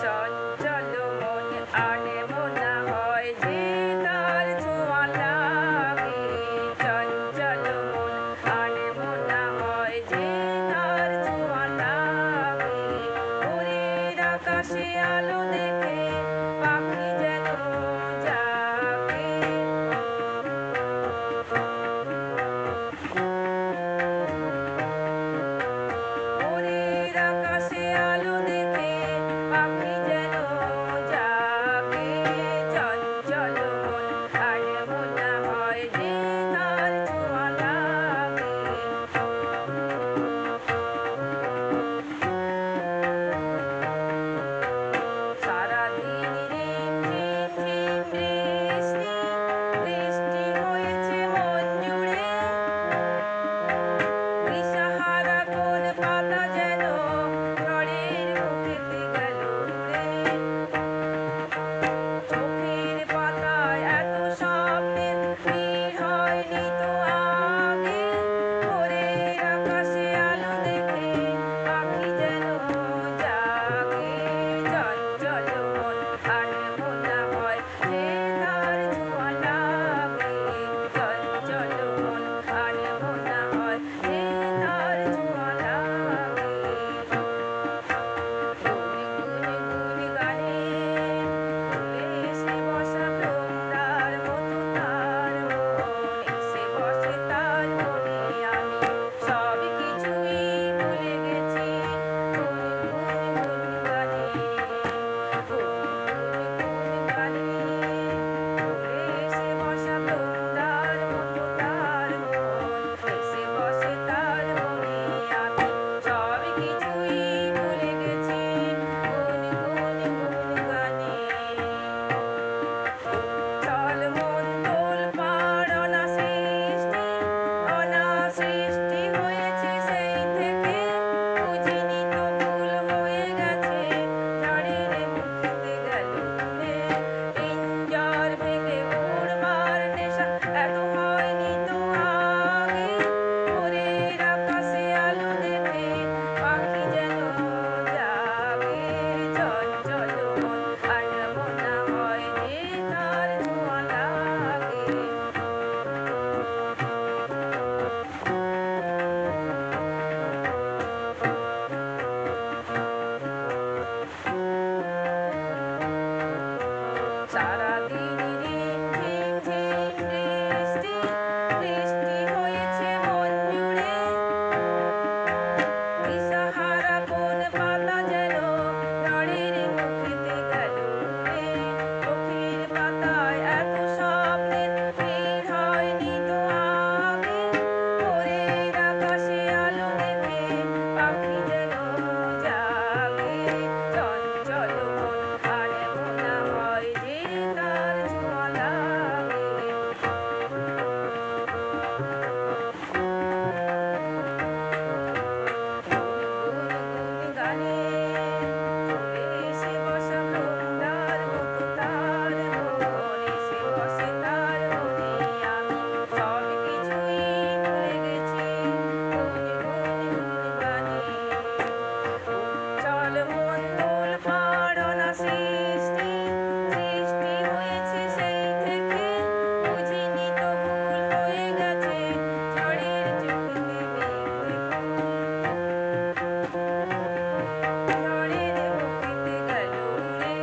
চঞ্চল মন আনমনা হয় যে তার ছোঁয়া লাগে, চঞ্চল মন আনমনা হয় যে তার ছোঁয়া লাগে। ভোরের আকাশে আলো দেখে পাখি যেন জাগে। ভোরের আকাশে আলো দেখে পাখি যেন জাগে, চঞ্চল মন আনমনা হয় যে তার ছোঁয়া লাগে। সারাদিন রিমঝিম ঝিম বৃষ্টি, বৃষ্টি হয়েছে মন জুড়ে। দিশাহারা কোন পাতা যেন ঝড়ের মুখেতে গেল উড়ে। চোখের পাতায় এত স্বপ্নের ভিড় হয়নি তো আগে। ভোরের আকাশে আলো দেখে পাখি যেন জাগে, চঞ্চল মন আনমনা হয় যে তার ছোঁয়া লাগে, চঞ্চল মন আনমনা হয় যে তার ছোঁয়া লাগে। গুনি গুনি গানে ভুলে এসে বসা ভ্রমরার মতো তার মন, এসে বসে তার মনে আমি সব কিছুই ভুলে গেছি। গুনি গুনি গানে, গুনি গানে ভুলে এসে বসা ভ্রমরার মতো তার মন, এসে বসে তার মনে আমি সব কিছুই ভুলে গেছি। গুনি গুনি গানে। চল মন তোল পাড় অনাসৃষ্টি হয়েছে সেই থেকে। বুঝিনি তো ভুল হয়ে গেছে ঝড়ের মুখেতে গেল উড়ে। পিঞ্জর ভেঙে উড়বার নেশা এত হয়নি তো আগে। ভোরের আকাশে আলো দেখে পাখি যেন জাগে, চঞ্চল মন আনমনা হয় যে তার ছোঁয়া লাগে। সারাদিন রিমঝিম ঝিম বৃষ্টি, বৃষ্টি হয়েছে মন জুড়ে। দিশাহারা কোন পাতা যেন ঝড়ের মুখেতে গেল উড়ে। চোখের পাতায় এত স্বপ্নের ভিড় হয়নি তো আগে। ভোরের আকাশে আলো দেখে পাখি যেন জাগে, চঞ্চল মন আনমনা হয় যে তার ছোঁয়া লাগে। গুনি গানে ভুলে এসে বসা ভ্রমরার মতো তার মন, এসে বসে তার মনে আমি সব কিছুই ভুলে গেছি। গুনি গানে। চল মন তোল পাড় সৃষ্টি হয়েছে সেই থেকে। বুঝিনি তো ভুল হয়ে গেছে ঝড়ের চোখেতে মেঘ দেখে। ঝড়ের মুখেতে গেল উড়ে।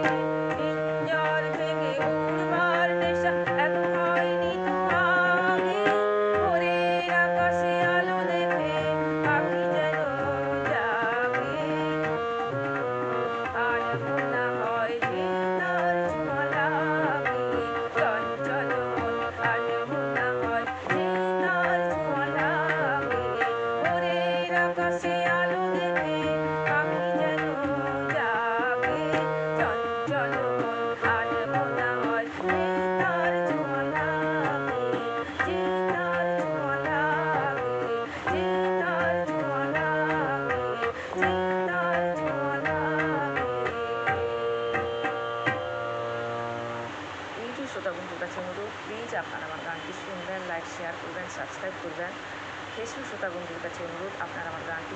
পিঞ্জর ভেঙে উড়বার নেশা এত হয়নি তো আগে। ভোরের আকাশে আলো দেখে পাখি যেন জাগে, আনমনা হয় যে তার ছোঁয়া লাগে, চঞ্চল মন আনমনা হয় যে তার ছোঁয়া লাগে। ভোরের আকাশে আলো দেখে পাখি যেন জাগে, চঞ্চল মন আনমনা হয় যে তার ছোঁয়া লাগে, যে তার ছোঁয়া লাগে, যে তার ছোঁয়া লাগে, যে তার ছোঁয়া লাগে। ইউটিউব শ্রোতা বন্ধুর কাছে অনুরোধ, প্লিজ আপনারা আমার গানটি শুনবেন, লাইক শেয়ার করবেন, সাবস্ক্রাইব করবেন। ফেসবুক শ্রোতা বন্ধুর কাছে অনুরোধ, আপনারা আমার গানটি